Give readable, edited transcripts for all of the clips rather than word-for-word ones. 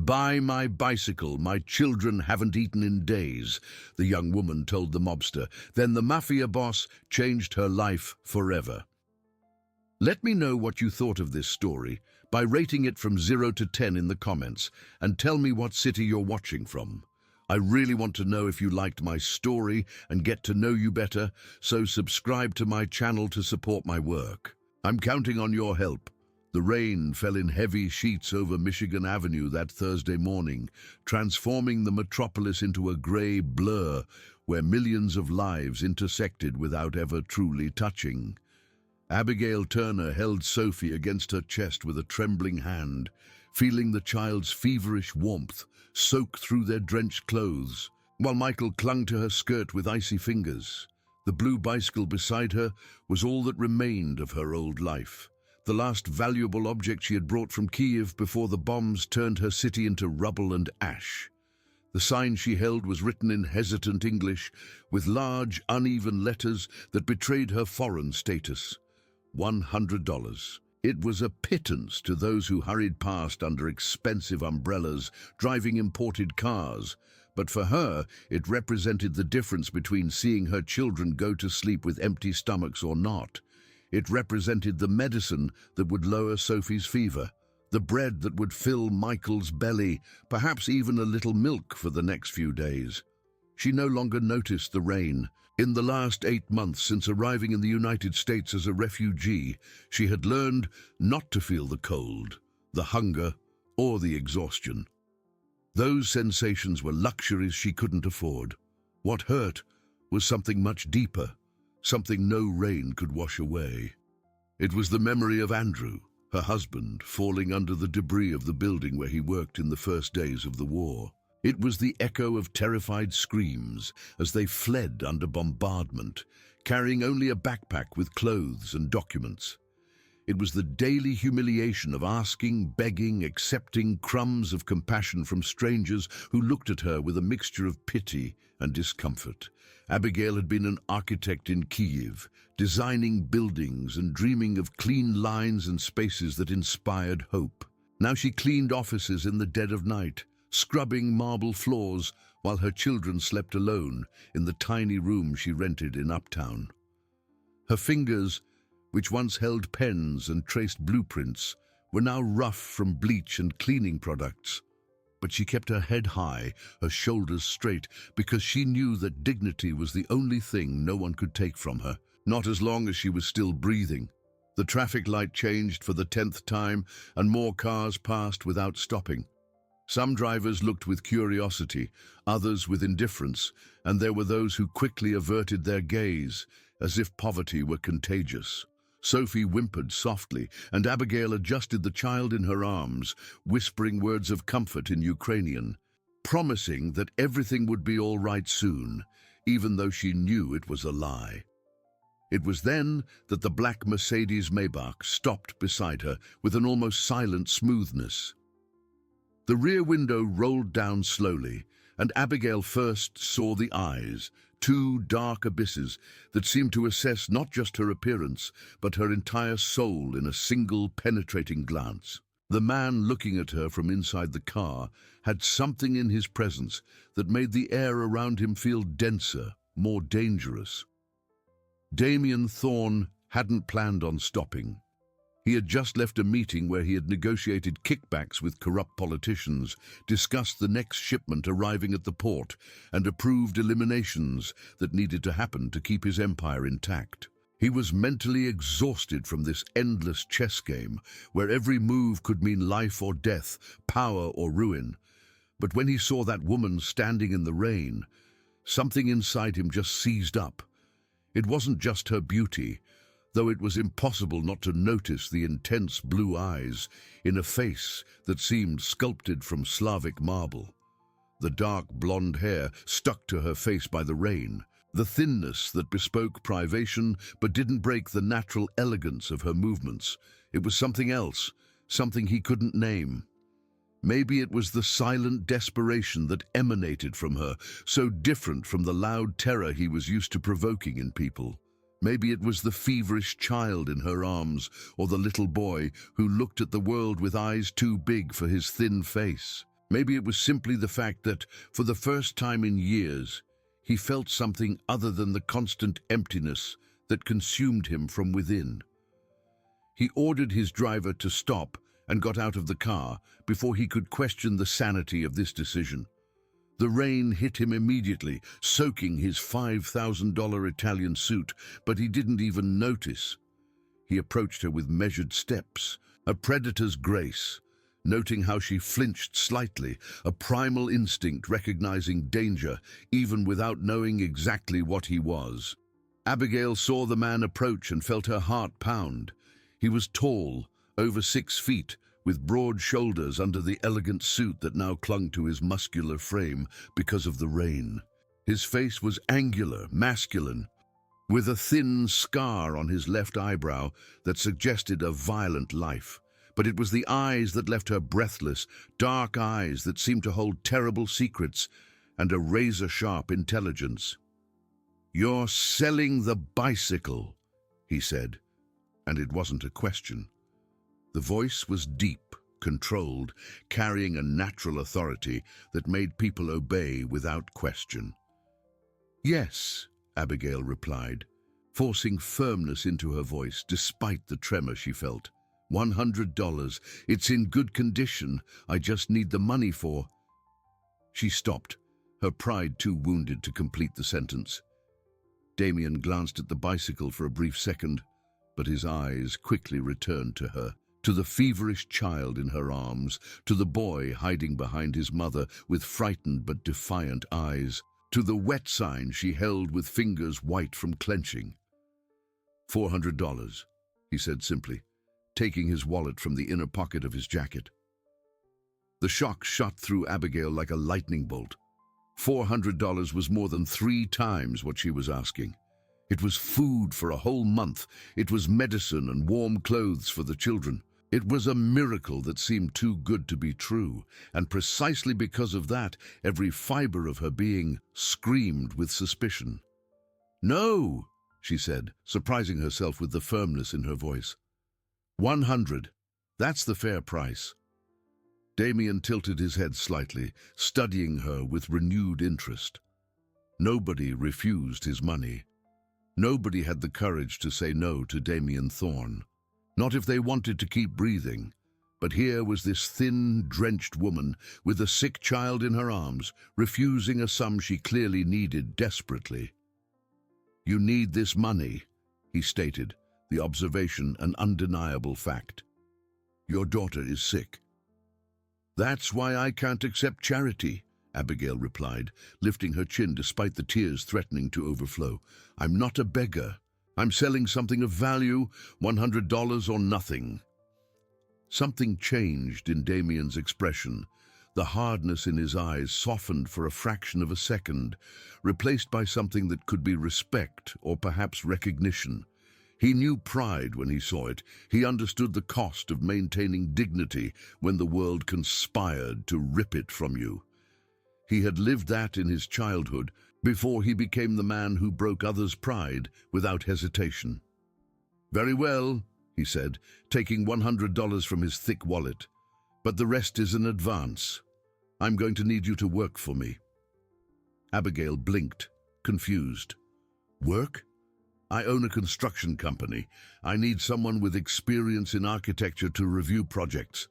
"Buy my bicycle, my children haven't eaten in days," the young woman told the mobster. Then the Mafia boss changed her life forever. Let me know what you thought of this story by rating it from 0 to 10 in the comments, and tell me what city you're watching from. I really want to know if you liked my story and get to know you better, so subscribe to my channel to support my work. I'm counting on your help. The rain fell in heavy sheets over Michigan Avenue that Thursday morning, transforming the metropolis into a grey blur where millions of lives intersected without ever truly touching. Abigail Turner held Sophie against her chest with a trembling hand, feeling the child's feverish warmth soak through their drenched clothes, while Michael clung to her skirt with icy fingers. The blue bicycle beside her was all that remained of her old life, the last valuable object she had brought from Kiev before the bombs turned her city into rubble and ash. The sign she held was written in hesitant English, with large, uneven letters that betrayed her foreign status. $100. It was a pittance to those who hurried past under expensive umbrellas, driving imported cars, but for her it represented the difference between seeing her children go to sleep with empty stomachs or not. It represented the medicine that would lower Sophie's fever, the bread that would fill Michael's belly, perhaps even a little milk for the next few days. She no longer noticed the rain. In the last 8 months since arriving in the United States as a refugee, she had learned not to feel the cold, the hunger, or the exhaustion. Those sensations were luxuries she couldn't afford. What hurt was something much deeper, something no rain could wash away. It was the memory of Andrew, her husband, falling under the debris of the building where he worked in the first days of the war. It was the echo of terrified screams as they fled under bombardment, carrying only a backpack with clothes and documents. It was the daily humiliation of asking, begging, accepting crumbs of compassion from strangers who looked at her with a mixture of pity and discomfort. Abigail had been an architect in Kiev, designing buildings and dreaming of clean lines and spaces that inspired hope. Now she cleaned offices in the dead of night, scrubbing marble floors while her children slept alone in the tiny room she rented in Uptown. Her fingers, which once held pens and traced blueprints, were now rough from bleach and cleaning products. But she kept her head high, her shoulders straight, because she knew that dignity was the only thing no one could take from her, not as long as she was still breathing. The traffic light changed for the 10th time, and more cars passed without stopping. Some drivers looked with curiosity, others with indifference, and there were those who quickly averted their gaze, as if poverty were contagious. Sophie whimpered softly, and Abigail adjusted the child in her arms, whispering words of comfort in Ukrainian, promising that everything would be all right soon, even though she knew it was a lie. It was then that the black Mercedes Maybach stopped beside her with an almost silent smoothness. The rear window rolled down slowly, and Abigail first saw the eyes, two dark abysses that seemed to assess not just her appearance, but her entire soul in a single penetrating glance. The man looking at her from inside the car had something in his presence that made the air around him feel denser, more dangerous. Damien Thorne hadn't planned on stopping. He had just left a meeting where he had negotiated kickbacks with corrupt politicians, discussed the next shipment arriving at the port, and approved eliminations that needed to happen to keep his empire intact. He was mentally exhausted from this endless chess game, where every move could mean life or death, power or ruin. But when he saw that woman standing in the rain, something inside him just seized up. It wasn't just her beauty, though it was impossible not to notice the intense blue eyes in a face that seemed sculpted from Slavic marble. The dark blonde hair stuck to her face by the rain, the thinness that bespoke privation but didn't break the natural elegance of her movements. It was something else, something he couldn't name. Maybe it was the silent desperation that emanated from her, so different from the loud terror he was used to provoking in people. Maybe it was the feverish child in her arms, or the little boy who looked at the world with eyes too big for his thin face. Maybe it was simply the fact that, for the first time in years, he felt something other than the constant emptiness that consumed him from within. He ordered his driver to stop and got out of the car before he could question the sanity of this decision. The rain hit him immediately, soaking his $5,000 Italian suit, but he didn't even notice. He approached her with measured steps, a predator's grace, noting how she flinched slightly, a primal instinct recognizing danger, even without knowing exactly what he was. Abigail saw the man approach and felt her heart pound. He was tall, over 6 feet, with broad shoulders under the elegant suit that now clung to his muscular frame because of the rain. His face was angular, masculine, with a thin scar on his left eyebrow that suggested a violent life. But it was the eyes that left her breathless, dark eyes that seemed to hold terrible secrets and a razor-sharp intelligence. "You're selling the bicycle," he said, and it wasn't a question. The voice was deep, controlled, carrying a natural authority that made people obey without question. "Yes," Abigail replied, forcing firmness into her voice despite the tremor she felt. $100. It's in good condition. I just need the money for—" She stopped, her pride too wounded to complete the sentence. Damien glanced at the bicycle for a brief second, but his eyes quickly returned to her, to the feverish child in her arms, to the boy hiding behind his mother with frightened but defiant eyes, to the wet sign she held with fingers white from clenching. $400, he said simply, taking his wallet from the inner pocket of his jacket. The shock shot through Abigail like a lightning bolt. $400 was more than 3 times what she was asking. It was food for a whole month. It was medicine and warm clothes for the children. It was a miracle that seemed too good to be true, and precisely because of that, every fiber of her being screamed with suspicion. "No," she said, surprising herself with the firmness in her voice. $100. That's the fair price." Damien tilted his head slightly, studying her with renewed interest. Nobody refused his money. Nobody had the courage to say no to Damien Thorne. Not if they wanted to keep breathing. But here was this thin, drenched woman with a sick child in her arms, refusing a sum she clearly needed desperately. "You need this money," he stated, the observation an undeniable fact. "Your daughter is sick." "That's why I can't accept charity," Abigail replied, lifting her chin despite the tears threatening to overflow. "I'm not a beggar. I'm selling something of value, $100 or nothing." Something changed in Damien's expression. The hardness in his eyes softened for a fraction of a second, replaced by something that could be respect or perhaps recognition. He knew pride when he saw it. He understood the cost of maintaining dignity when the world conspired to rip it from you. He had lived that in his childhood before he became the man who broke others' pride without hesitation. "Very well," he said, taking $100 from his thick wallet. "But the rest is an advance. I'm going to need you to work for me." Abigail blinked, confused. "Work? I own a construction company. I need someone with experience in architecture to review projects."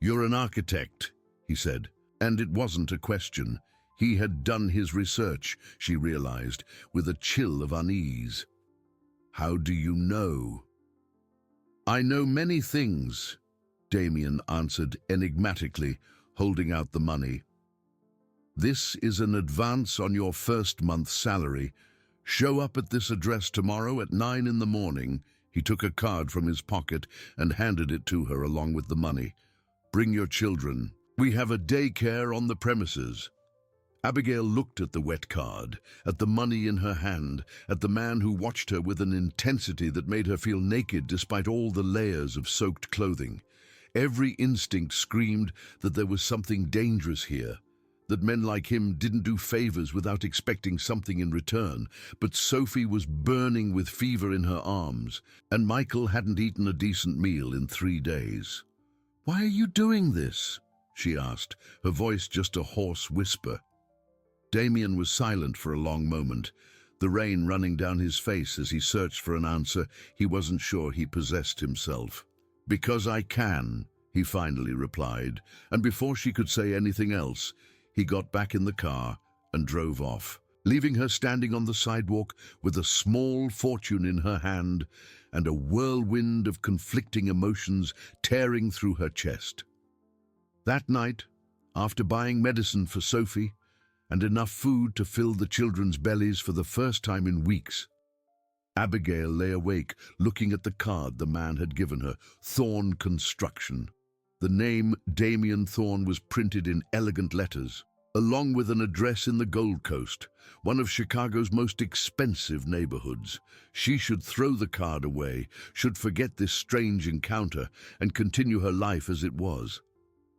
"You're an architect," he said, and it wasn't a question. He had done his research, she realized, with a chill of unease. "How do you know?" "I know many things," Damien answered enigmatically, holding out the money. "This is an advance on your first month's salary. Show up at this address tomorrow at 9 in the morning. He took a card from his pocket and handed it to her along with the money. "Bring your children. We have a daycare on the premises." Abigail looked at the wet card, at the money in her hand, at the man who watched her with an intensity that made her feel naked despite all the layers of soaked clothing. Every instinct screamed that there was something dangerous here, that men like him didn't do favors without expecting something in return. But Sophie was burning with fever in her arms, and Michael hadn't eaten a decent meal in 3 days. "Why are you doing this?" she asked, her voice just a hoarse whisper. Damien was silent for a long moment, the rain running down his face as he searched for an answer he wasn't sure he possessed himself. "Because I can," he finally replied, and before she could say anything else, he got back in the car and drove off, leaving her standing on the sidewalk with a small fortune in her hand and a whirlwind of conflicting emotions tearing through her chest. That night, after buying medicine for Sophie and enough food to fill the children's bellies for the first time in weeks, Abigail lay awake looking at the card the man had given her, Thorne Construction. The name Damien Thorne was printed in elegant letters, along with an address in the Gold Coast, one of Chicago's most expensive neighborhoods. She should throw the card away, should forget this strange encounter, and continue her life as it was.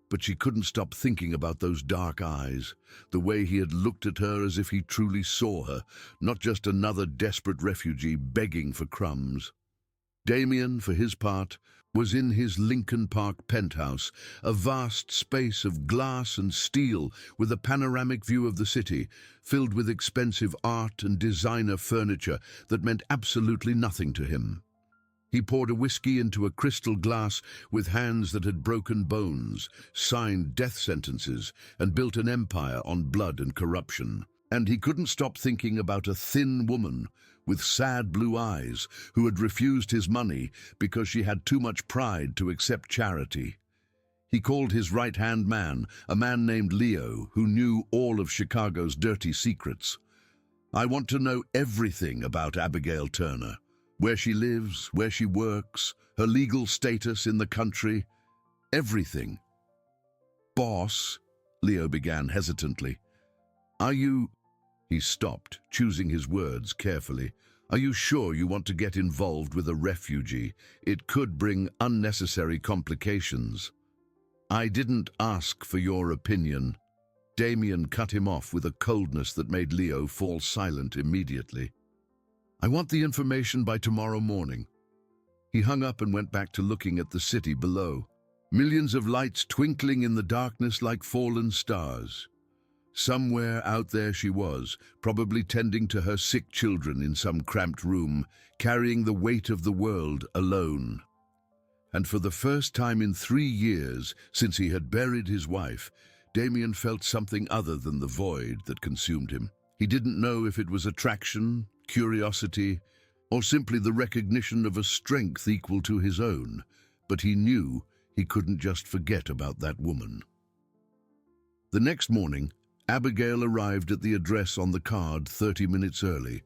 But she couldn't stop thinking about those dark eyes, the way he had looked at her as if he truly saw her, not just another desperate refugee begging for crumbs. Damien, for his part, was in his Lincoln Park penthouse, a vast space of glass and steel with a panoramic view of the city, filled with expensive art and designer furniture that meant absolutely nothing to him. He poured a whiskey into a crystal glass with hands that had broken bones, signed death sentences, and built an empire on blood and corruption. And he couldn't stop thinking about a thin woman with sad blue eyes who had refused his money because she had too much pride to accept charity. He called his right-hand man, a man named Leo, who knew all of Chicago's dirty secrets. "I want to know everything about Abigail Turner. Where she lives, where she works, her legal status in the country, everything." "Boss," Leo began hesitantly, "are you—" He stopped, choosing his words carefully. "Are you sure you want to get involved with a refugee? It could bring unnecessary complications." "I didn't ask for your opinion." Damien cut him off with a coldness that made Leo fall silent immediately. "I want the information by tomorrow morning." He hung up and went back to looking at the city below. Millions of lights twinkling in the darkness like fallen stars. Somewhere out there she was, probably tending to her sick children in some cramped room, carrying the weight of the world alone. And for the first time in 3 years, since he had buried his wife, Damien felt something other than the void that consumed him. He didn't know if it was attraction, curiosity, or simply the recognition of a strength equal to his own, but he knew he couldn't just forget about that woman. The next morning, Abigail arrived at the address on the card 30 minutes early,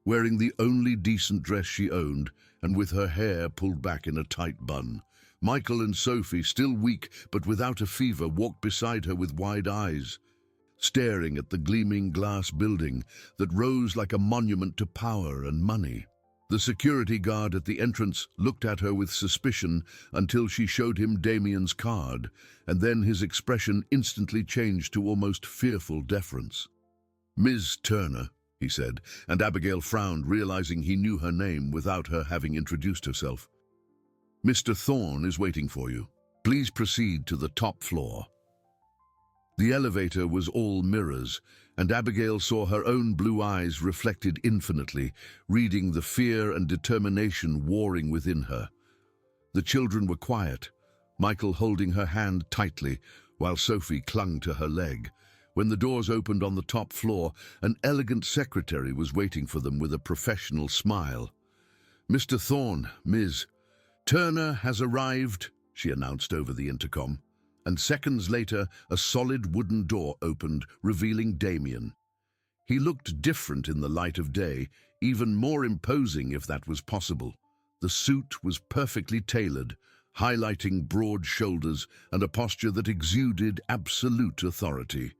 wearing the only decent dress she owned and with her hair pulled back in a tight bun. Michael and Sophie, still weak but without a fever, walked beside her with wide eyes, staring at the gleaming glass building that rose like a monument to power and money. The security guard at the entrance looked at her with suspicion until she showed him Damien's card, and then his expression instantly changed to almost fearful deference. "Ms. Turner," he said, and Abigail frowned, realizing he knew her name without her having introduced herself. "Mr. Thorne is waiting for you. Please proceed to the top floor." The elevator was all mirrors, and Abigail saw her own blue eyes reflected infinitely, reading the fear and determination warring within her. The children were quiet, Michael holding her hand tightly, while Sophie clung to her leg. When the doors opened on the top floor, an elegant secretary was waiting for them with a professional smile. "Mr. Thorne, Ms. Turner has arrived," she announced over the intercom. And seconds later, a solid wooden door opened, revealing Damien. He looked different in the light of day, even more imposing if that was possible. The suit was perfectly tailored, highlighting broad shoulders and a posture that exuded absolute authority.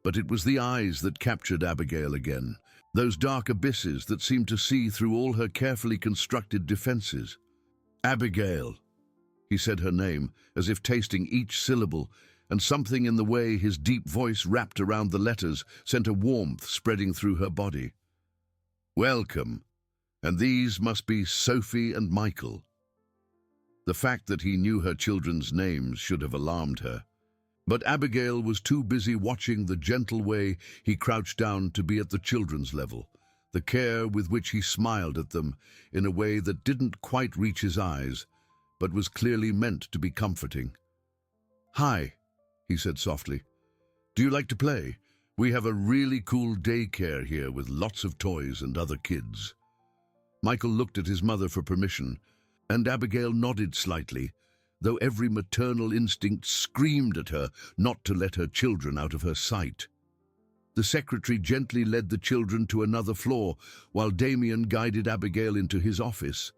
But it was the eyes that captured Abigail again, those dark abysses that seemed to see through all her carefully constructed defenses. "Abigail." He said her name, as if tasting each syllable, and something in the way his deep voice wrapped around the letters sent a warmth spreading through her body. "Welcome. And these must be Sophie and Michael." The fact that he knew her children's names should have alarmed her. But Abigail was too busy watching the gentle way he crouched down to be at the children's level, the care with which he smiled at them in a way that didn't quite reach his eyes, but was clearly meant to be comforting. "Hi," he said softly. "Do you like to play? We have a really cool daycare here with lots of toys and other kids." Michael looked at his mother for permission, and Abigail nodded slightly, though every maternal instinct screamed at her not to let her children out of her sight. The secretary gently led the children to another floor, while Damien guided Abigail into his office.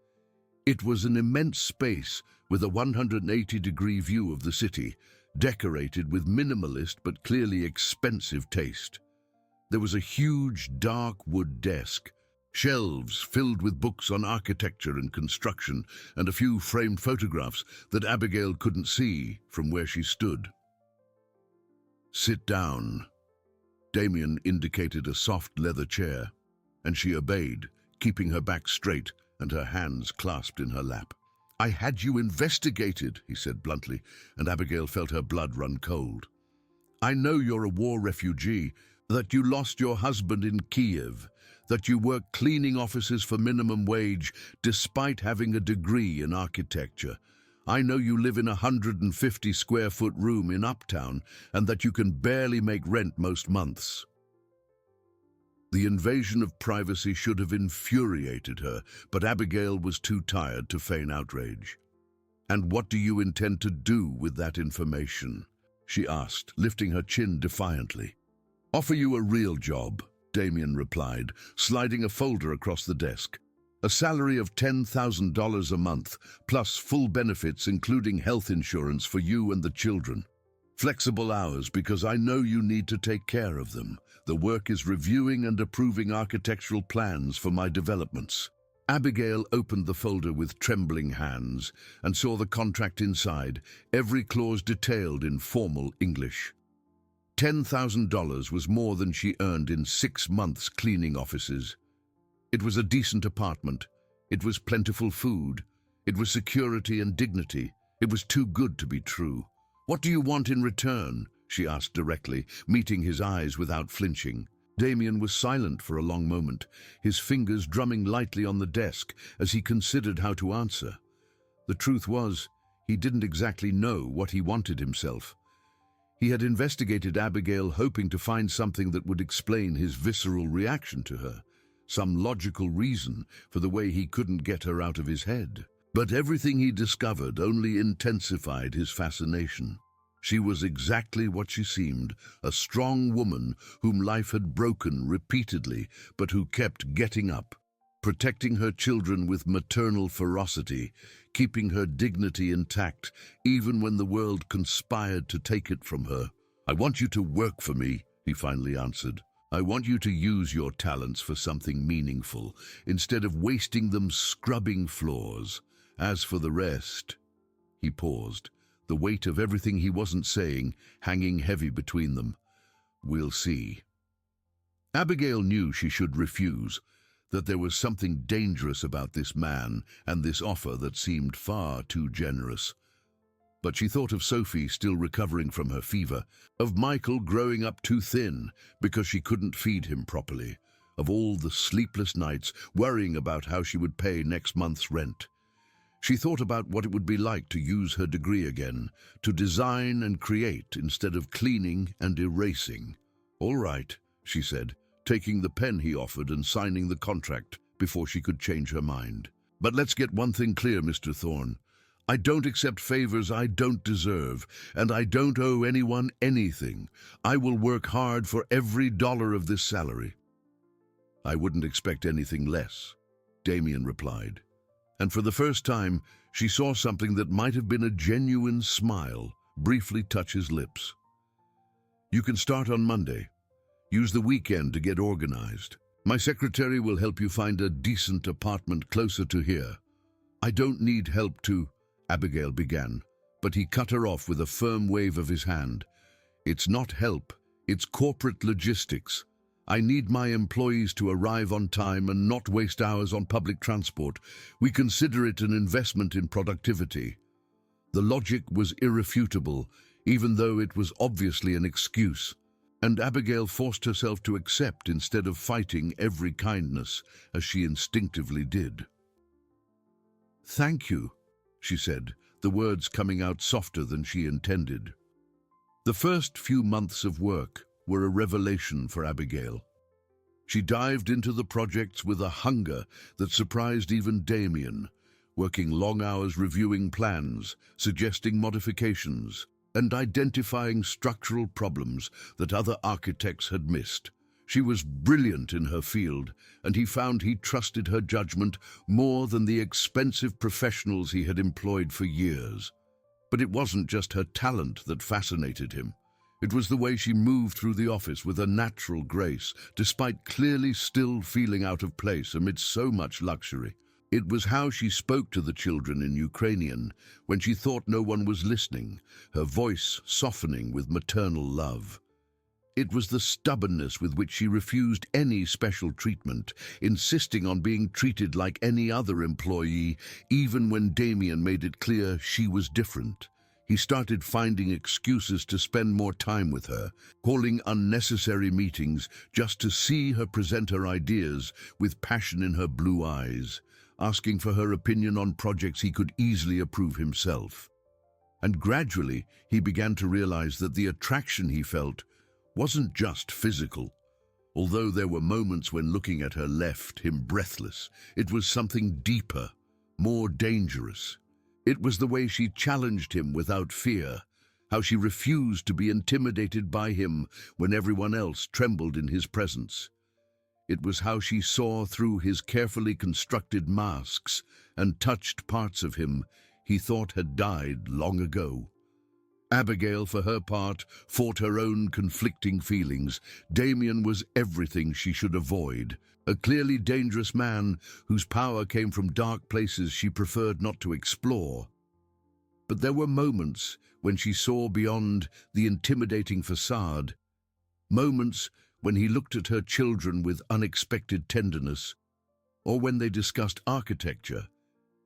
It was an immense space with a 180-degree view of the city, decorated with minimalist but clearly expensive taste. There was a huge, dark wood desk, shelves filled with books on architecture and construction, and a few framed photographs that Abigail couldn't see from where she stood. "Sit down." Damien indicated a soft leather chair, and she obeyed, keeping her back straight and her hands clasped in her lap. "I had you investigated," he said bluntly, and Abigail felt her blood run cold. "I know you're a war refugee, that you lost your husband in Kiev, that you work cleaning offices for minimum wage despite having a degree in architecture. I know you live in a 150-square-foot room in Uptown and that you can barely make rent most months." The invasion of privacy should have infuriated her, but Abigail was too tired to feign outrage. "And what do you intend to do with that information?" she asked, lifting her chin defiantly. "Offer you a real job," Damien replied, sliding a folder across the desk. "A salary of $10,000 a month, plus full benefits including health insurance for you and the children. Flexible hours because I know you need to take care of them. The work is reviewing and approving architectural plans for my developments." Abigail opened the folder with trembling hands and saw the contract inside, every clause detailed in formal English. $10,000 was more than she earned in 6 months cleaning offices. It was a decent apartment. It was plentiful food. It was security and dignity. It was too good to be true. "What do you want in return?" she asked directly, meeting his eyes without flinching. Damien was silent for a long moment, his fingers drumming lightly on the desk as he considered how to answer. The truth was, he didn't exactly know what he wanted himself. He had investigated Abigail hoping to find something that would explain his visceral reaction to her, some logical reason for the way he couldn't get her out of his head. But everything he discovered only intensified his fascination. She was exactly what she seemed, a strong woman whom life had broken repeatedly, but who kept getting up, protecting her children with maternal ferocity, keeping her dignity intact even when the world conspired to take it from her. "I want you to work for me," he finally answered. "I want you to use your talents for something meaningful, instead of wasting them scrubbing floors. As for the rest—" He paused, the weight of everything he wasn't saying hanging heavy between them. "We'll see." Abigail knew she should refuse, that there was something dangerous about this man and this offer that seemed far too generous. But she thought of Sophie still recovering from her fever, of Michael growing up too thin because she couldn't feed him properly, of all the sleepless nights worrying about how she would pay next month's rent. She thought about what it would be like to use her degree again, to design and create instead of cleaning and erasing. "All right," she said, taking the pen he offered and signing the contract before she could change her mind. "But let's get one thing clear, Mr. Thorne. I don't accept favors I don't deserve, and I don't owe anyone anything. I will work hard for every dollar of this salary." "I wouldn't expect anything less," Damien replied. And for the first time, she saw something that might have been a genuine smile briefly touch his lips. "You can start on Monday. Use the weekend to get organized. My secretary will help you find a decent apartment closer to here." "I don't need help to—" Abigail began, but he cut her off with a firm wave of his hand. "It's not help, it's corporate logistics. I need my employees to arrive on time and not waste hours on public transport. We consider it an investment in productivity." The logic was irrefutable, even though it was obviously an excuse. And Abigail forced herself to accept instead of fighting every kindness, as she instinctively did. "Thank you," she said, the words coming out softer than she intended. The first few months of work were a revelation for Abigail. She dived into the projects with a hunger that surprised even Damien, working long hours reviewing plans, suggesting modifications, and identifying structural problems that other architects had missed. She was brilliant in her field, and he found he trusted her judgment more than the expensive professionals he had employed for years. But it wasn't just her talent that fascinated him. It was the way she moved through the office with a natural grace, despite clearly still feeling out of place amidst so much luxury. It was how she spoke to the children in Ukrainian when she thought no one was listening, her voice softening with maternal love. It was the stubbornness with which she refused any special treatment, insisting on being treated like any other employee, even when Damien made it clear she was different. He started finding excuses to spend more time with her, calling unnecessary meetings just to see her present her ideas with passion in her blue eyes, asking for her opinion on projects he could easily approve himself. And gradually, he began to realize that the attraction he felt wasn't just physical. Although there were moments when looking at her left him breathless, it was something deeper, more dangerous. It was the way she challenged him without fear, how she refused to be intimidated by him when everyone else trembled in his presence. It was how she saw through his carefully constructed masks and touched parts of him he thought had died long ago. Abigail, for her part, fought her own conflicting feelings. Damien was everything she should avoid, a clearly dangerous man whose power came from dark places she preferred not to explore. But there were moments when she saw beyond the intimidating facade, moments when he looked at her children with unexpected tenderness, or when they discussed architecture,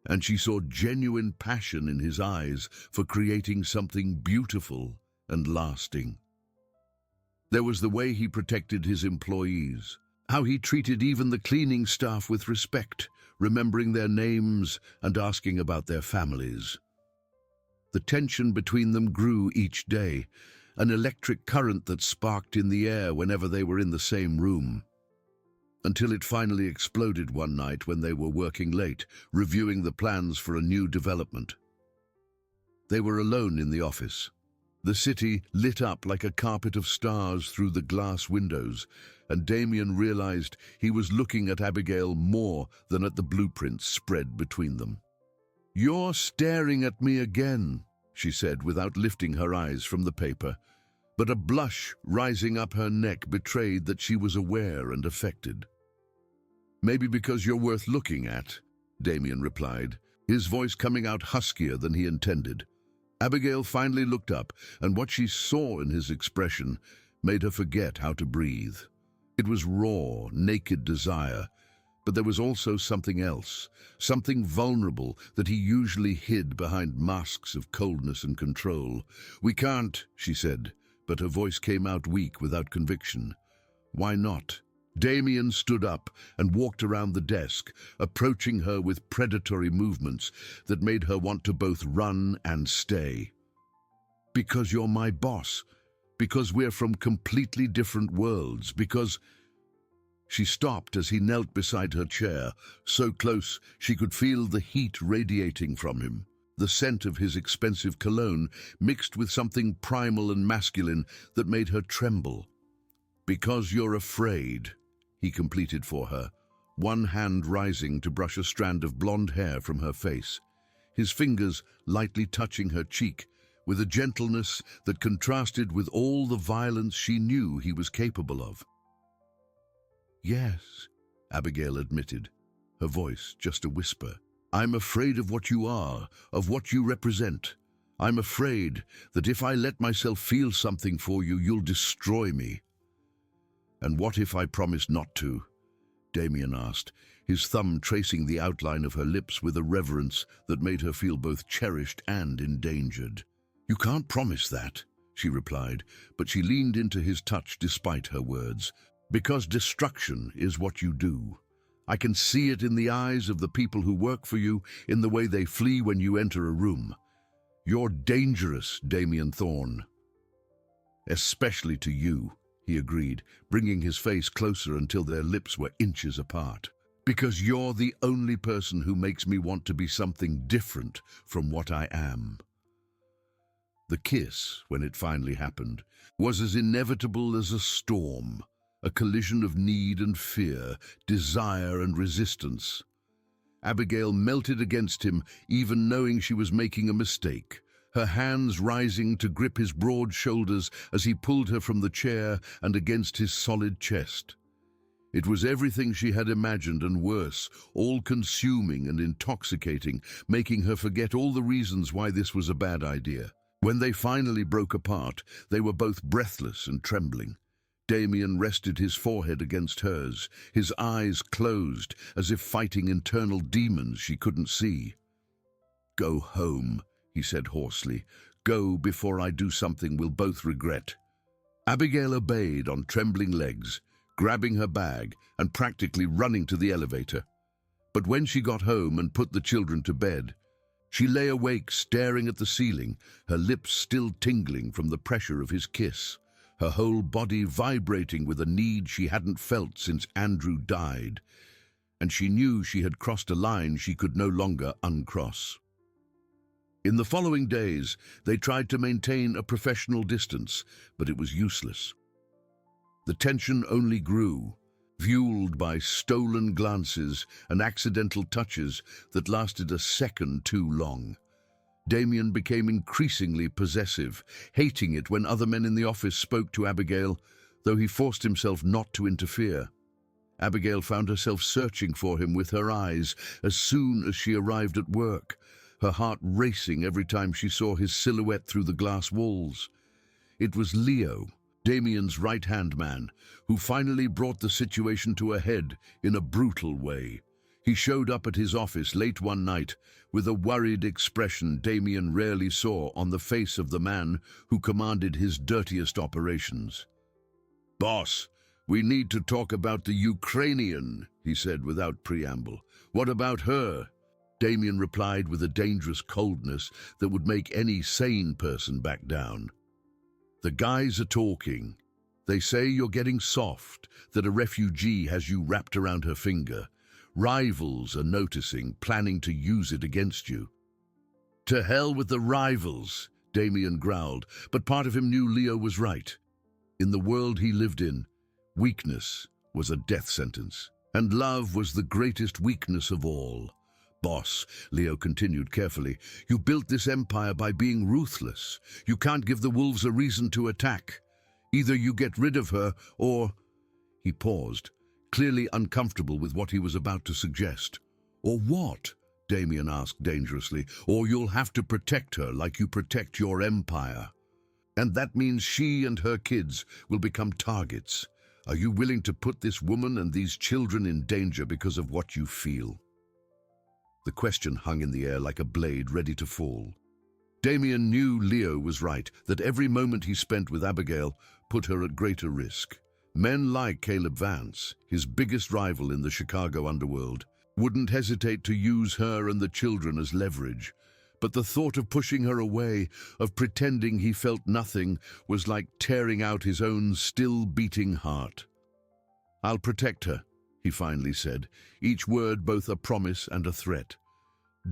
and she saw genuine passion in his eyes for creating something beautiful and lasting. There was the way he protected his employees, how he treated even the cleaning staff with respect, remembering their names and asking about their families. The tension between them grew each day, an electric current that sparked in the air whenever they were in the same room, until it finally exploded one night when they were working late, reviewing the plans for a new development. They were alone in the office. The city lit up like a carpet of stars through the glass windows, and Damien realized he was looking at Abigail more than at the blueprints spread between them. "You're staring at me again," she said without lifting her eyes from the paper, but a blush rising up her neck betrayed that she was aware and affected. "Maybe because you're worth looking at," Damien replied, his voice coming out huskier than he intended. Abigail finally looked up, and what she saw in his expression made her forget how to breathe. It was raw, naked desire, but there was also something else, something vulnerable that he usually hid behind masks of coldness and control. "We can't," she said, but her voice came out weak without conviction. "Why not?" Damien stood up and walked around the desk, approaching her with predatory movements that made her want to both run and stay. "Because you're my boss. Because we're from completely different worlds. Because—" She stopped as he knelt beside her chair, so close she could feel the heat radiating from him, the scent of his expensive cologne mixed with something primal and masculine that made her tremble. "Because you're afraid," he completed for her, one hand rising to brush a strand of blonde hair from her face, his fingers lightly touching her cheek with a gentleness that contrasted with all the violence she knew he was capable of. "Yes," Abigail admitted, her voice just a whisper. "I'm afraid of what you are, of what you represent. I'm afraid that if I let myself feel something for you, you'll destroy me." "And what if I promise not to?" Damien asked, his thumb tracing the outline of her lips with a reverence that made her feel both cherished and endangered. "You can't promise that," she replied, but she leaned into his touch despite her words. "Because destruction is what you do. I can see it in the eyes of the people who work for you, in the way they flee when you enter a room. You're dangerous, Damien Thorne." "Especially to you," he agreed, bringing his face closer until their lips were inches apart. "Because you're the only person who makes me want to be something different from what I am." The kiss, when it finally happened, was as inevitable as a storm, a collision of need and fear, desire and resistance. Abigail melted against him, even knowing she was making a mistake, her hands rising to grip his broad shoulders as he pulled her from the chair and against his solid chest. It was everything she had imagined and worse, all-consuming and intoxicating, making her forget all the reasons why this was a bad idea. When they finally broke apart, they were both breathless and trembling. Damien rested his forehead against hers, his eyes closed, as if fighting internal demons she couldn't see. "Go home," he said hoarsely. "Go before I do something we'll both regret." Abigail obeyed on trembling legs, grabbing her bag and practically running to the elevator. But when she got home and put the children to bed, she lay awake staring at the ceiling, her lips still tingling from the pressure of his kiss, her whole body vibrating with a need she hadn't felt since Andrew died. And she knew she had crossed a line she could no longer uncross. In the following days, they tried to maintain a professional distance, but it was useless. The tension only grew, fueled by stolen glances and accidental touches that lasted a second too long. Damien became increasingly possessive, hating it when other men in the office spoke to Abigail, though he forced himself not to interfere. Abigail found herself searching for him with her eyes as soon as she arrived at work, her heart racing every time she saw his silhouette through the glass walls. It was Leo, Damien's right-hand man, who finally brought the situation to a head in a brutal way. He showed up at his office late one night with a worried expression Damien rarely saw on the face of the man who commanded his dirtiest operations. "Boss, we need to talk about the Ukrainian," he said without preamble. "What about her?" Damien replied with a dangerous coldness that would make any sane person back down. "The guys are talking. They say you're getting soft, that a refugee has you wrapped around her finger. Rivals are noticing, planning to use it against you." "To hell with the rivals," Damien growled, but part of him knew Leo was right. In the world he lived in, weakness was a death sentence, and love was the greatest weakness of all. "Boss," Leo continued carefully, "you built this empire by being ruthless. You can't give the wolves a reason to attack. Either you get rid of her, or—" He paused, clearly uncomfortable with what he was about to suggest. "Or what?" Damien asked dangerously. "Or you'll have to protect her like you protect your empire. And that means she and her kids will become targets. Are you willing to put this woman and these children in danger because of what you feel?" The question hung in the air like a blade ready to fall. Damien knew Leo was right, that every moment he spent with Abigail put her at greater risk. Men like Caleb Vance, his biggest rival in the Chicago underworld, wouldn't hesitate to use her and the children as leverage. But the thought of pushing her away, of pretending he felt nothing, was like tearing out his own still-beating heart. "I'll protect her," he finally said, each word both a promise and a threat.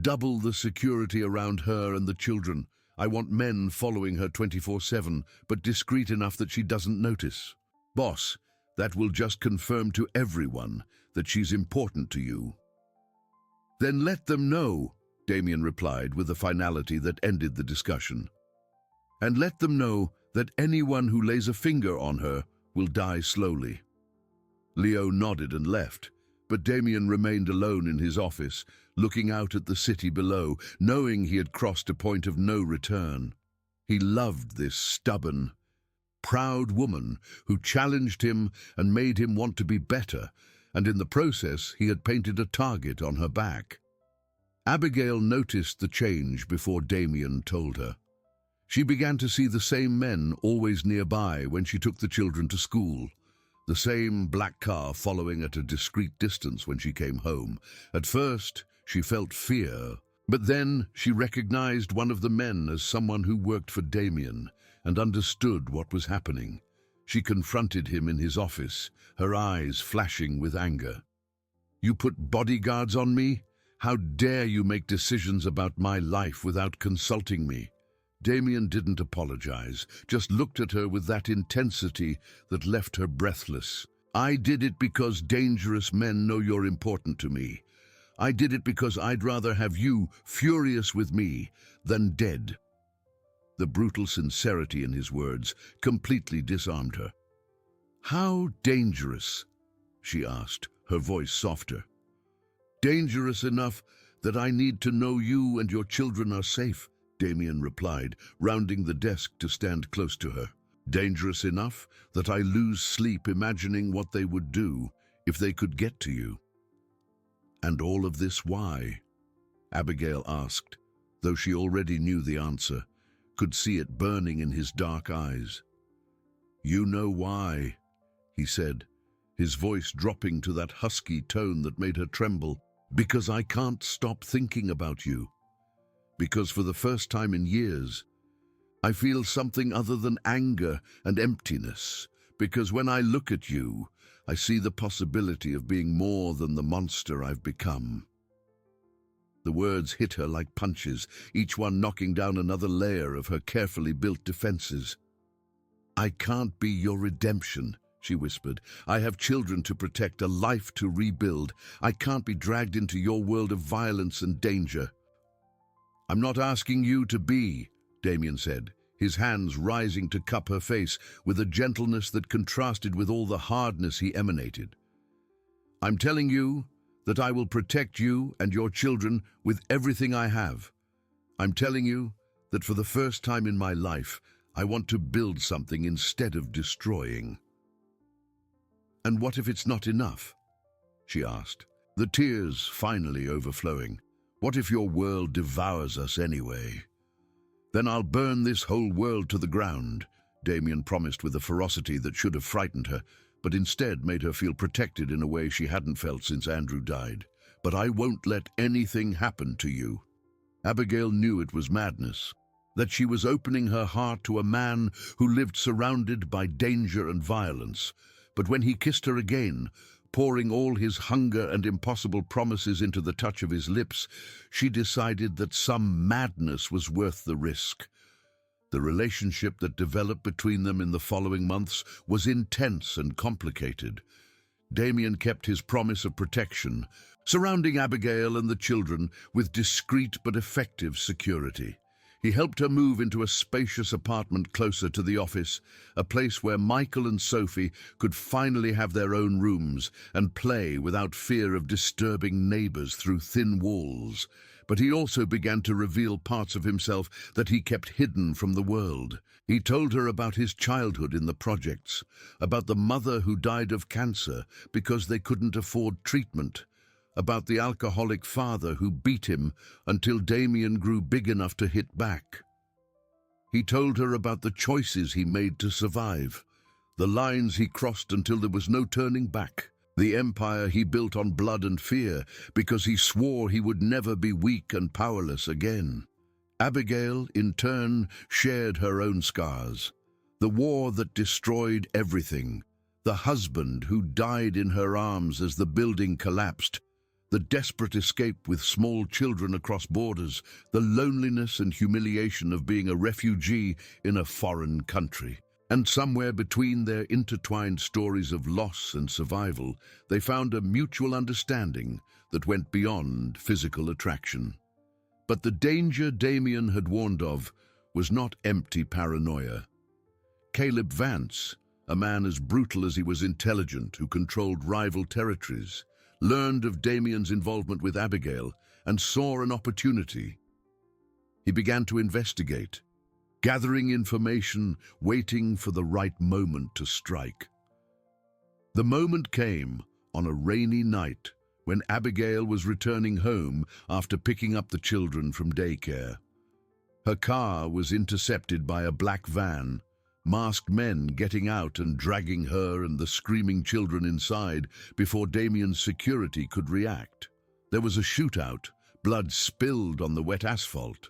"Double the security around her and the children. I want men following her 24/7, but discreet enough that she doesn't notice. Boss, that will just confirm to everyone that she's important to you." "Then let them know," Damien replied with a finality that ended the discussion. "And let them know that anyone who lays a finger on her will die slowly." Leo nodded and left, but Damien remained alone in his office, looking out at the city below, knowing he had crossed a point of no return. He loved this stubborn, proud woman who challenged him and made him want to be better, and in the process he had painted a target on her back. Abigail noticed the change before Damien told her. She began to see the same men always nearby when she took the children to school. The same black car following at a discreet distance when she came home. At first, she felt fear, but then she recognized one of the men as someone who worked for Damien and understood what was happening. She confronted him in his office, her eyes flashing with anger. "You put bodyguards on me? How dare you make decisions about my life without consulting me?" Damien didn't apologize, just looked at her with that intensity that left her breathless. "I did it because dangerous men know you're important to me. I did it because I'd rather have you furious with me than dead." The brutal sincerity in his words completely disarmed her. "How dangerous?" she asked, her voice softer. "Dangerous enough that I need to know you and your children are safe," Damien replied, rounding the desk to stand close to her. "Dangerous enough that I lose sleep imagining what they would do if they could get to you." "And all of this why?" Abigail asked, though she already knew the answer, could see it burning in his dark eyes. "You know why," he said, his voice dropping to that husky tone that made her tremble. "Because I can't stop thinking about you. Because for the first time in years, I feel something other than anger and emptiness. Because when I look at you, I see the possibility of being more than the monster I've become." The words hit her like punches, each one knocking down another layer of her carefully built defenses. "I can't be your redemption," she whispered. "I have children to protect, a life to rebuild. I can't be dragged into your world of violence and danger." "I'm not asking you to be," Damien said, his hands rising to cup her face with a gentleness that contrasted with all the hardness he emanated. "I'm telling you that I will protect you and your children with everything I have. I'm telling you that for the first time in my life, I want to build something instead of destroying." "And what if it's not enough?" she asked, the tears finally overflowing. "What if your world devours us anyway?" "Then I'll burn this whole world to the ground," Damien promised with a ferocity that should have frightened her, but instead made her feel protected in a way she hadn't felt since Andrew died. "But I won't let anything happen to you." Abigail knew it was madness, that she was opening her heart to a man who lived surrounded by danger and violence. But when he kissed her again, pouring all his hunger and impossible promises into the touch of his lips, she decided that some madness was worth the risk. The relationship that developed between them in the following months was intense and complicated. Damien kept his promise of protection, surrounding Abigail and the children with discreet but effective security. He helped her move into a spacious apartment closer to the office, a place where Michael and Sophie could finally have their own rooms and play without fear of disturbing neighbors through thin walls. But he also began to reveal parts of himself that he kept hidden from the world. He told her about his childhood in the projects, about the mother who died of cancer because they couldn't afford treatment, about the alcoholic father who beat him until Damien grew big enough to hit back. He told her about the choices he made to survive, the lines he crossed until there was no turning back, the empire he built on blood and fear because he swore he would never be weak and powerless again. Abigail, in turn, shared her own scars. The war that destroyed everything, the husband who died in her arms as the building collapsed, the desperate escape with small children across borders, the loneliness and humiliation of being a refugee in a foreign country. And somewhere between their intertwined stories of loss and survival, they found a mutual understanding that went beyond physical attraction. But the danger Damien had warned of was not empty paranoia. Caleb Vance, a man as brutal as he was intelligent who controlled rival territories, learned of Damien's involvement with Abigail and saw an opportunity. He began to investigate, gathering information, waiting for the right moment to strike. The moment came on a rainy night when Abigail was returning home after picking up the children from daycare. Her car was intercepted by a black van, masked men getting out and dragging her and the screaming children inside before Damien's security could react. There was a shootout, blood spilled on the wet asphalt.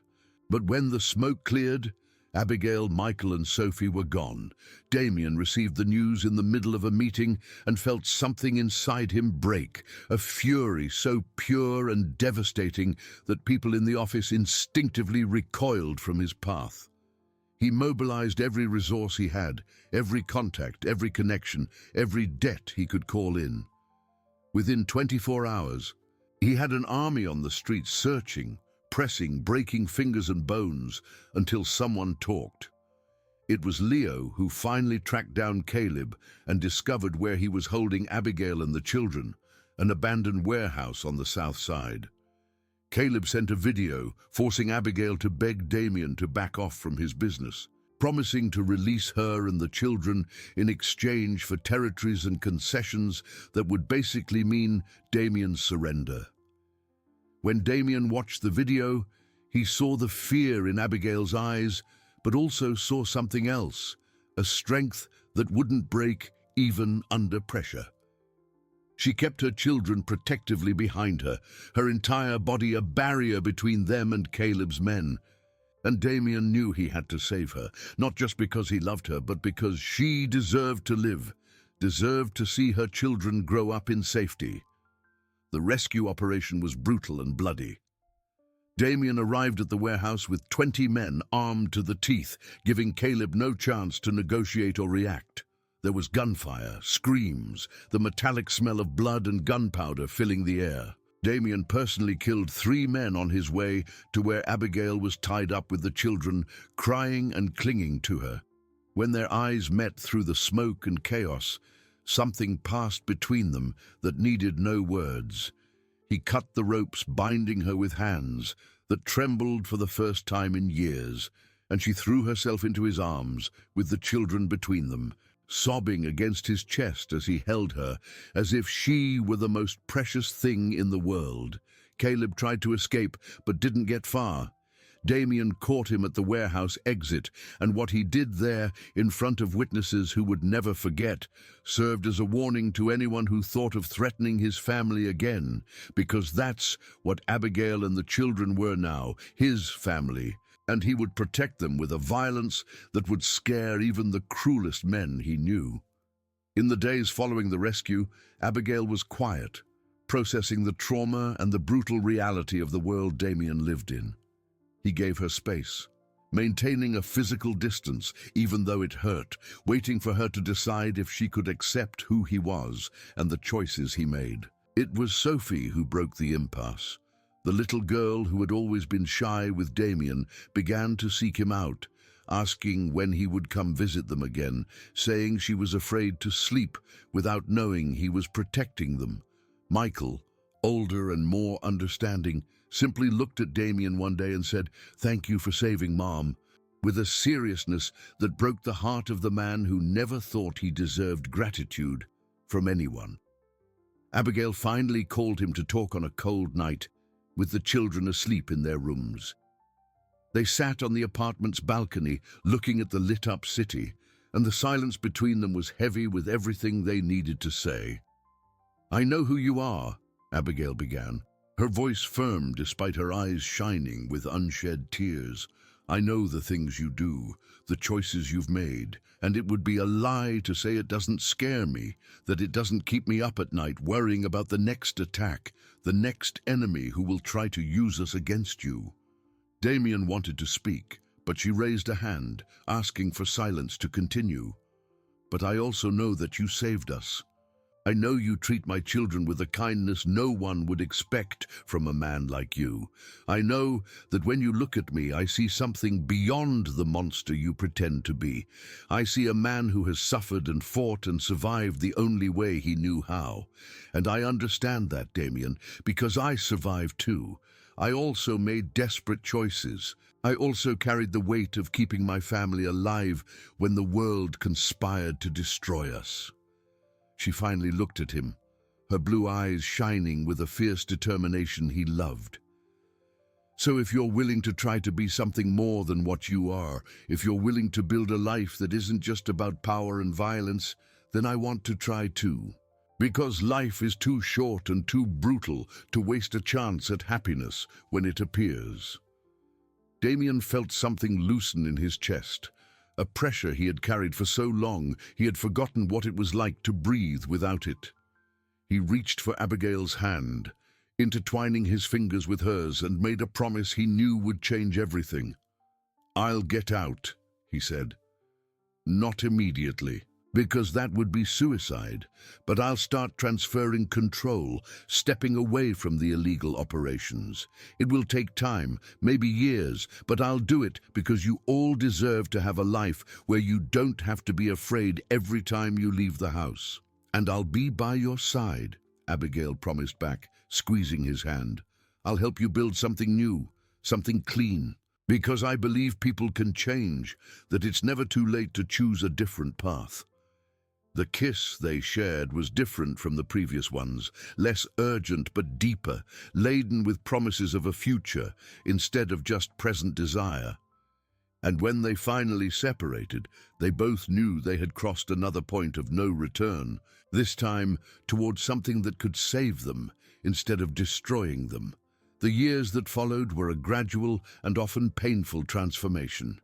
But when the smoke cleared, Abigail, Michael and Sophie were gone. Damien received the news in the middle of a meeting and felt something inside him break, a fury so pure and devastating that people in the office instinctively recoiled from his path. He mobilized every resource he had, every contact, every connection, every debt he could call in. Within 24 hours, he had an army on the streets searching, pressing, breaking fingers and bones until someone talked. It was Leo who finally tracked down Caleb and discovered where he was holding Abigail and the children, an abandoned warehouse on the south side. Caleb sent a video forcing Abigail to beg Damien to back off from his business, promising to release her and the children in exchange for territories and concessions that would basically mean Damien's surrender. When Damien watched the video, he saw the fear in Abigail's eyes, but also saw something else, a strength that wouldn't break even under pressure. She kept her children protectively behind her, her entire body a barrier between them and Caleb's men. And Damien knew he had to save her, not just because he loved her, but because she deserved to live, deserved to see her children grow up in safety. The rescue operation was brutal and bloody. Damien arrived at the warehouse with 20 men armed to the teeth, giving Caleb no chance to negotiate or react. There was gunfire, screams, the metallic smell of blood and gunpowder filling the air. Damien personally killed 3 men on his way to where Abigail was tied up with the children, crying and clinging to her. When their eyes met through the smoke and chaos, something passed between them that needed no words. He cut the ropes binding her with hands that trembled for the first time in years, and she threw herself into his arms with the children between them, sobbing against his chest as he held her, as if she were the most precious thing in the world. Caleb tried to escape, but didn't get far. Damien caught him at the warehouse exit, and what he did there, in front of witnesses who would never forget, served as a warning to anyone who thought of threatening his family again, because that's what Abigail and the children were now, his family, and he would protect them with a violence that would scare even the cruelest men he knew. In the days following the rescue, Abigail was quiet, processing the trauma and the brutal reality of the world Damien lived in. He gave her space, maintaining a physical distance, even though it hurt, waiting for her to decide if she could accept who he was and the choices he made. It was Sophie who broke the impasse. The little girl who had always been shy with Damien began to seek him out, asking when he would come visit them again, saying she was afraid to sleep without knowing he was protecting them. Michael, older and more understanding, simply looked at Damien one day and said, "Thank you for saving Mom," with a seriousness that broke the heart of the man who never thought he deserved gratitude from anyone. Abigail finally called him to talk on a cold night, with the children asleep in their rooms. They sat on the apartment's balcony, looking at the lit-up city, and the silence between them was heavy with everything they needed to say. "I know who you are," Abigail began, her voice firm despite her eyes shining with unshed tears. "I know the things you do, the choices you've made, and it would be a lie to say it doesn't scare me, that it doesn't keep me up at night worrying about the next attack, the next enemy who will try to use us against you." Damien wanted to speak, but she raised a hand, asking for silence to continue. "But I also know that you saved us. I know you treat my children with a kindness no one would expect from a man like you. I know that when you look at me, I see something beyond the monster you pretend to be. I see a man who has suffered and fought and survived the only way he knew how. And I understand that, Damien, because I survived too. I also made desperate choices. I also carried the weight of keeping my family alive when the world conspired to destroy us." She finally looked at him, her blue eyes shining with a fierce determination he loved. So if you're willing to try to be something more than what you are, if you're willing to build a life that isn't just about power and violence, then I want to try too. Because life is too short and too brutal to waste a chance at happiness when it appears. Damien felt something loosen in his chest, a pressure he had carried for so long he had forgotten what it was like to breathe without it. He reached for Abigail's hand, intertwining his fingers with hers, and made a promise he knew would change everything. "I'll get out," he said. "Not immediately, because that would be suicide, but I'll start transferring control, stepping away from the illegal operations. It will take time, maybe years, but I'll do it because you all deserve to have a life where you don't have to be afraid every time you leave the house. And I'll be by your side," Abigail promised back, squeezing his hand. "I'll help you build something new, something clean, because I believe people can change, that it's never too late to choose a different path." The kiss they shared was different from the previous ones, less urgent but deeper, laden with promises of a future instead of just present desire. And when they finally separated, they both knew they had crossed another point of no return, this time towards something that could save them instead of destroying them. The years that followed were a gradual and often painful transformation.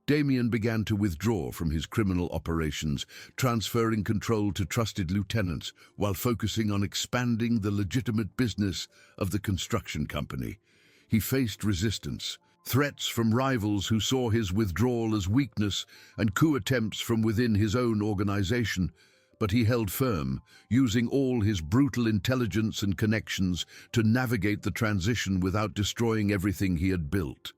Damien began to withdraw from his criminal operations, transferring control to trusted lieutenants while focusing on expanding the legitimate business of the construction company. He faced resistance, threats from rivals who saw his withdrawal as weakness, and coup attempts from within his own organization, but he held firm, using all his brutal intelligence and connections to navigate the transition without destroying everything he had built.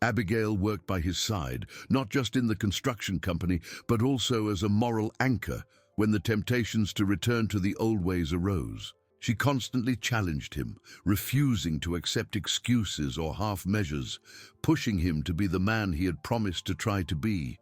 Abigail worked by his side, not just in the construction company, but also as a moral anchor when the temptations to return to the old ways arose. She constantly challenged him, refusing to accept excuses or half measures, pushing him to be the man he had promised to try to be.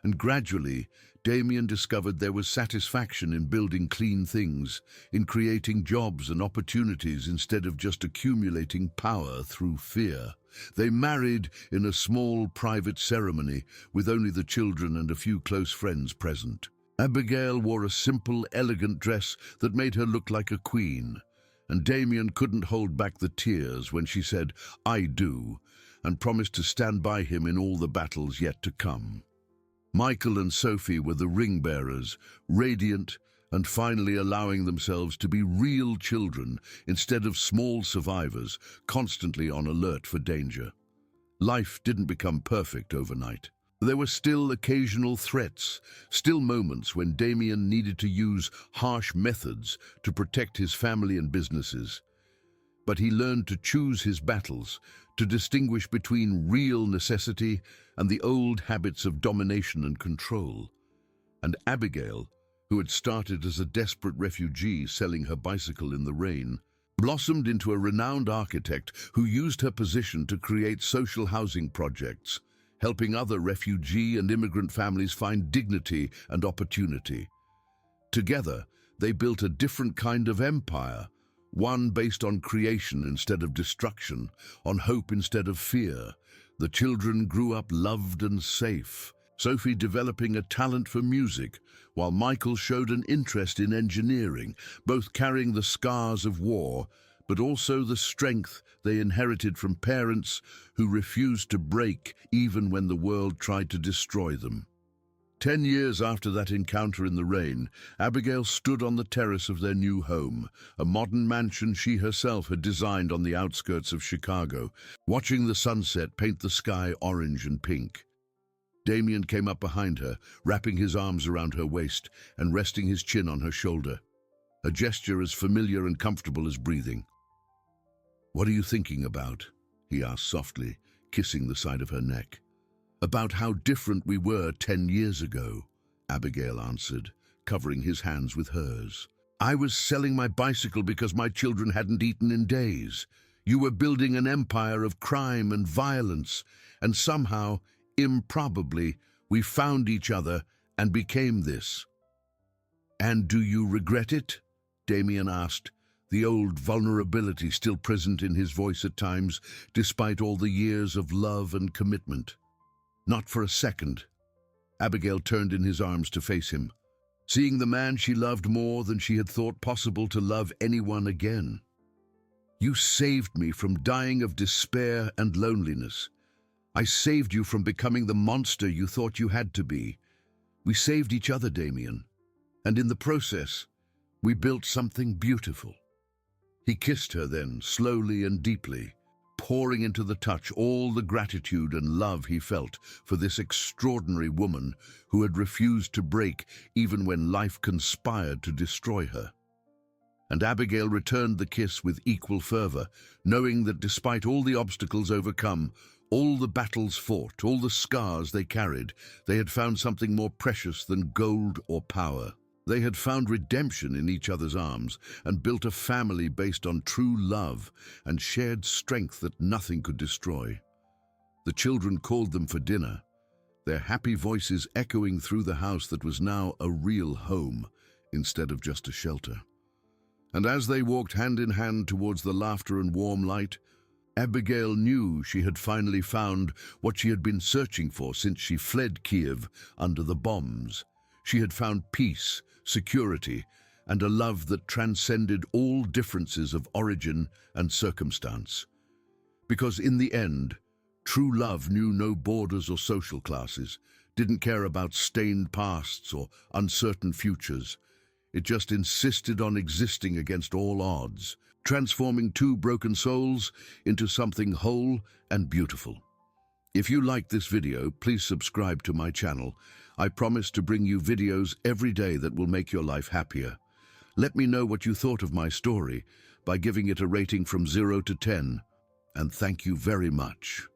And gradually, Damien discovered there was satisfaction in building clean things, in creating jobs and opportunities instead of just accumulating power through fear. They married in a small private ceremony with only the children and a few close friends present. Abigail wore a simple, elegant dress that made her look like a queen, and Damien couldn't hold back the tears when she said, "I do," and promised to stand by him in all the battles yet to come. Michael and Sophie were the ring-bearers, radiant and finally allowing themselves to be real children instead of small survivors, constantly on alert for danger. Life didn't become perfect overnight. There were still occasional threats, still moments when Damien needed to use harsh methods to protect his family and businesses. But he learned to choose his battles, to distinguish between real necessity and the old habits of domination and control. And Abigail, who had started as a desperate refugee selling her bicycle in the rain, blossomed into a renowned architect who used her position to create social housing projects, helping other refugee and immigrant families find dignity and opportunity. Together, they built a different kind of empire, one based on creation instead of destruction, on hope instead of fear. The children grew up loved and safe, Sophie developing a talent for music, while Michael showed an interest in engineering, both carrying the scars of war, but also the strength they inherited from parents who refused to break even when the world tried to destroy them. 10 years after that encounter in the rain, Abigail stood on the terrace of their new home, a modern mansion she herself had designed on the outskirts of Chicago, watching the sunset paint the sky orange and pink. Damien came up behind her, wrapping his arms around her waist and resting his chin on her shoulder, a gesture as familiar and comfortable as breathing. "What are you thinking about?" he asked softly, kissing the side of her neck. "About how different we were 10 years ago," Abigail answered, covering his hands with hers. "I was selling my bicycle because my children hadn't eaten in days. You were building an empire of crime and violence, and somehow, improbably, we found each other and became this." "And do you regret it?" Damien asked, the old vulnerability still present in his voice at times, despite all the years of love and commitment. Not for a second. Abigail turned in his arms to face him, seeing the man she loved more than she had thought possible to love anyone again. You saved me from dying of despair and loneliness. I saved you from becoming the monster you thought you had to be. We saved each other, Damien, and in the process, we built something beautiful. He kissed her then, slowly and deeply, pouring into the touch all the gratitude and love he felt for this extraordinary woman who had refused to break even when life conspired to destroy her. And Abigail returned the kiss with equal fervor, knowing that despite all the obstacles overcome, all the battles fought, all the scars they carried, they had found something more precious than gold or power. They had found redemption in each other's arms and built a family based on true love and shared strength that nothing could destroy. The children called them for dinner, their happy voices echoing through the house that was now a real home instead of just a shelter. And as they walked hand in hand towards the laughter and warm light, Abigail knew she had finally found what she had been searching for since she fled Kiev under the bombs. She had found peace, security, and a love that transcended all differences of origin and circumstance. Because in the end, true love knew no borders or social classes, didn't care about stained pasts or uncertain futures. It just insisted on existing against all odds, transforming two broken souls into something whole and beautiful. If you liked this video, please subscribe to my channel. I promise to bring you videos every day that will make your life happier. Let me know what you thought of my story by giving it a rating from 0 to 10. And thank you very much.